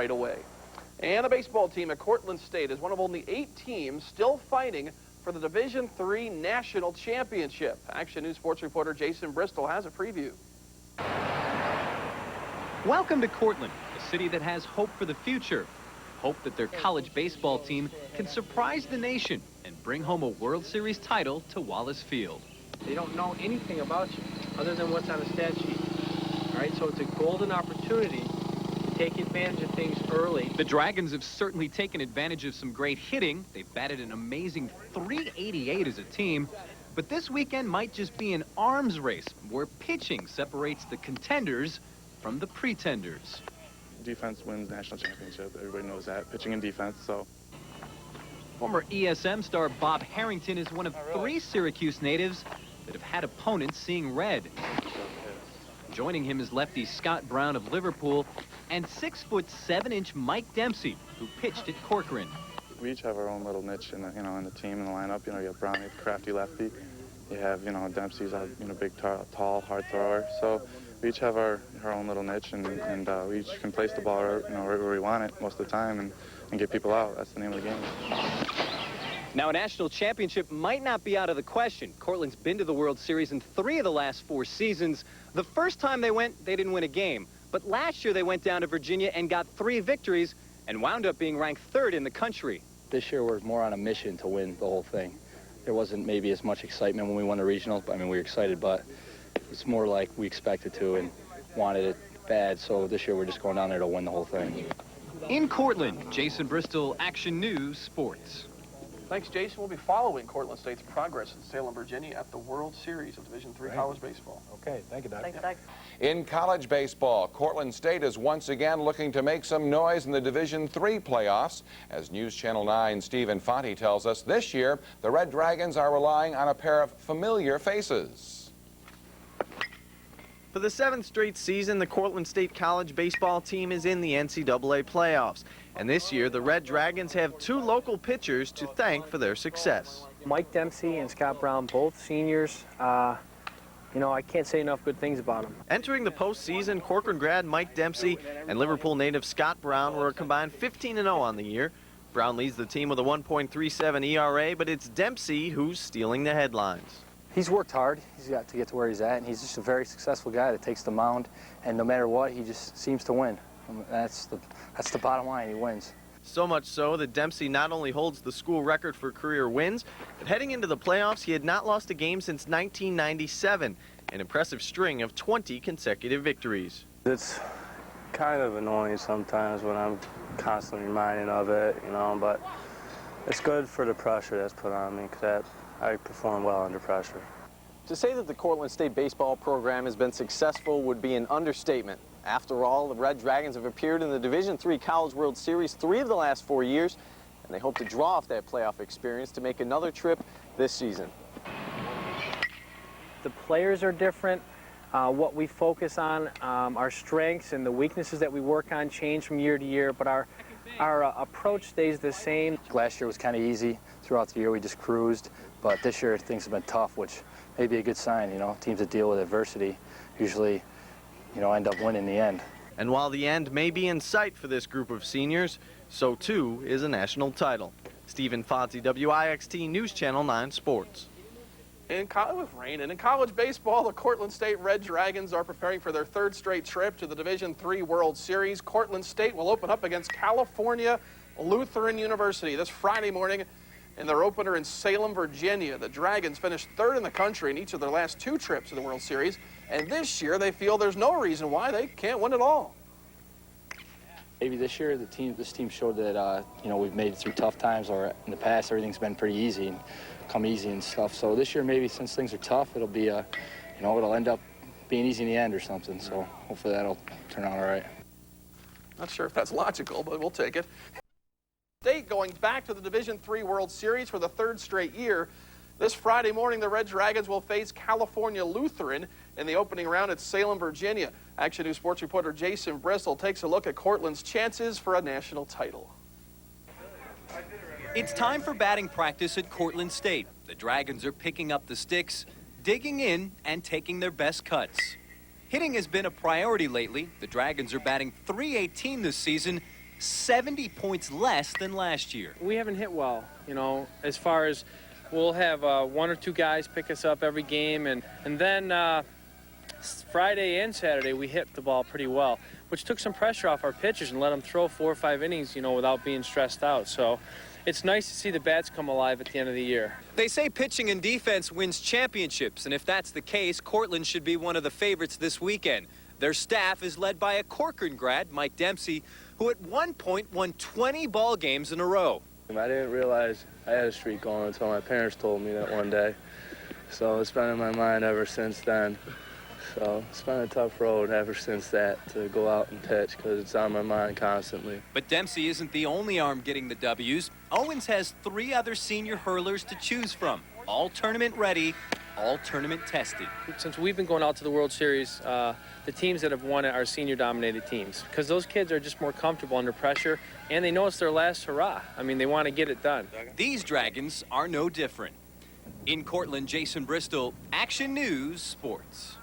right away. And the baseball team at Cortland State is one of only 8 teams still fighting for the Division III National Championship. Action News sports reporter Jason Bristol has a preview. Welcome to Cortland, a city that has hope for the future. Hope that their college baseball team can surprise the nation and bring home a World Series title to Wallace Field. They don't know anything about you other than what's on the stat sheet. All right, so it's a golden opportunity to take advantage of things early. The Dragons have certainly taken advantage of some great hitting. They've batted an amazing .388 as a team. But this weekend might just be an arms race where pitching separates the contenders from the pretenders. Defense wins national championship. Everybody knows that. Pitching and defense, so. Former ESM star Bob Harrington is one of 3 Syracuse natives that have had opponents seeing red. Joining him is lefty Scott Brown of Liverpool and 6'7" Mike Dempsey, who pitched at Cortland. We each have our own little niche in the, in the team, in the lineup. You have Brown, the crafty lefty. You have, Dempsey's a big, tall, hard thrower. So we each have our own little niche, and we each can place the ball, wherever we want it most of the time, and get people out. That's the name of the game. Now, a national championship might not be out of the question. Cortland's been to the World Series in 3 of the last 4 seasons. The first time they went, they didn't win a game. But last year they went down to Virginia and got 3 victories and wound up being ranked 3rd in the country. This year we're more on a mission to win the whole thing. There wasn't maybe as much excitement when we won the regionals. I mean, we were excited, but it's more like we expected to and wanted it bad. So this year we're just going down there to win the whole thing. In Cortland, Jason Bristol, Action News Sports. Thanks, Jason. We'll be following Cortland State's progress in Salem, Virginia at the World Series of Division III college baseball. Okay, thank you, Doug. Thanks, Doug. In college baseball, Cortland State is once again looking to make some noise in the Division III playoffs. As News Channel 9's Stephen Fonte tells us, this year, the Red Dragons are relying on a pair of familiar faces. For the 7th straight season, the Cortland State college baseball team is in the NCAA playoffs. And this year, the Red Dragons have 2 local pitchers to thank for their success. Mike Dempsey and Scott Brown, both seniors. I can't say enough good things about them. Entering the postseason, Corcoran grad Mike Dempsey and Liverpool native Scott Brown were a combined 15-0 on the year. Brown leads the team with a 1.37 ERA, but it's Dempsey who's stealing the headlines. He's worked hard. He's got to get to where he's at, and he's just a very successful guy that takes the mound, and no matter what, he just seems to win. That's the bottom line. He wins. So much so that Dempsey not only holds the school record for career wins, but heading into the playoffs, he had not lost a game since 1997, an impressive string of 20 consecutive victories. It's kind of annoying sometimes when I'm constantly reminded of it, but it's good for the pressure that's put on me because I perform well under pressure. To say that the Cortland State baseball program has been successful would be an understatement. After all, the Red Dragons have appeared in the Division III College World Series 3 of the last 4 years, and they hope to draw off that playoff experience to make another trip this season. The players are different. What we focus on, our strengths and the weaknesses that we work on change from year to year, but our approach stays the same. Last year was kind of easy. Throughout the year we just cruised, but this year things have been tough, which may be a good sign. Teams that deal with adversity usually end up winning in the end. And while the end may be in sight for this group of seniors, so too is a national title. Stephen Fonte, WIXT News Channel 9 Sports. With rain and in college baseball, the Cortland State Red Dragons are preparing for their 3rd straight trip to the Division III World Series. Cortland State will open up against California Lutheran University this Friday morning in their opener in Salem, Virginia. The Dragons finished 3rd in the country in each of their last 2 trips to the World Series, and this year they feel there's no reason why they can't win it all. Maybe this year this team showed that we've made it through tough times, or in the past everything's been pretty easy and come easy and stuff. So this year maybe since things are tough, it'll be it'll end up being easy in the end or something. So hopefully that'll turn out all right. Not sure if that's logical, but we'll take it. State going back to the Division III World Series for the 3rd straight year. This Friday morning, the Red Dragons will face California Lutheran in the opening round at Salem, Virginia. Action News sports reporter Jason Bristol takes a look at Cortland's chances for a national title. It's time for batting practice at Cortland State. The Dragons are picking up the sticks, digging in, and taking their best cuts. Hitting has been a priority lately. The Dragons are batting .318 this season, 70 points less than last year. We haven't hit well, you know, as far as we'll have 1 or 2 guys pick us up every game, and then Friday and Saturday we hit the ball pretty well, which took some pressure off our pitchers and let them throw 4 or 5 innings, you know, without being stressed out. So it's nice to see the bats come alive at the end of the year. They say pitching and defense wins championships, and if that's the case, Cortland should be one of the favorites this weekend. Their staff is led by a Corcoran grad, Mike Dempsey, who at one point won 20 ball games in a row. I didn't realize I had a streak going until my parents told me that one day. So it's been in my mind ever since then. So it's been a tough road ever since that to go out and pitch because it's on my mind constantly. But Dempsey isn't the only arm getting the W's. Owens has 3 other senior hurlers to choose from, all tournament ready, all tournament tested. Since we've been going out to the World Series, the teams that have won it are senior-dominated teams because those kids are just more comfortable under pressure, and they know it's their last hurrah. I mean, they want to get it done. These Dragons are no different. In Cortland, Jason Bristol, Action News Sports.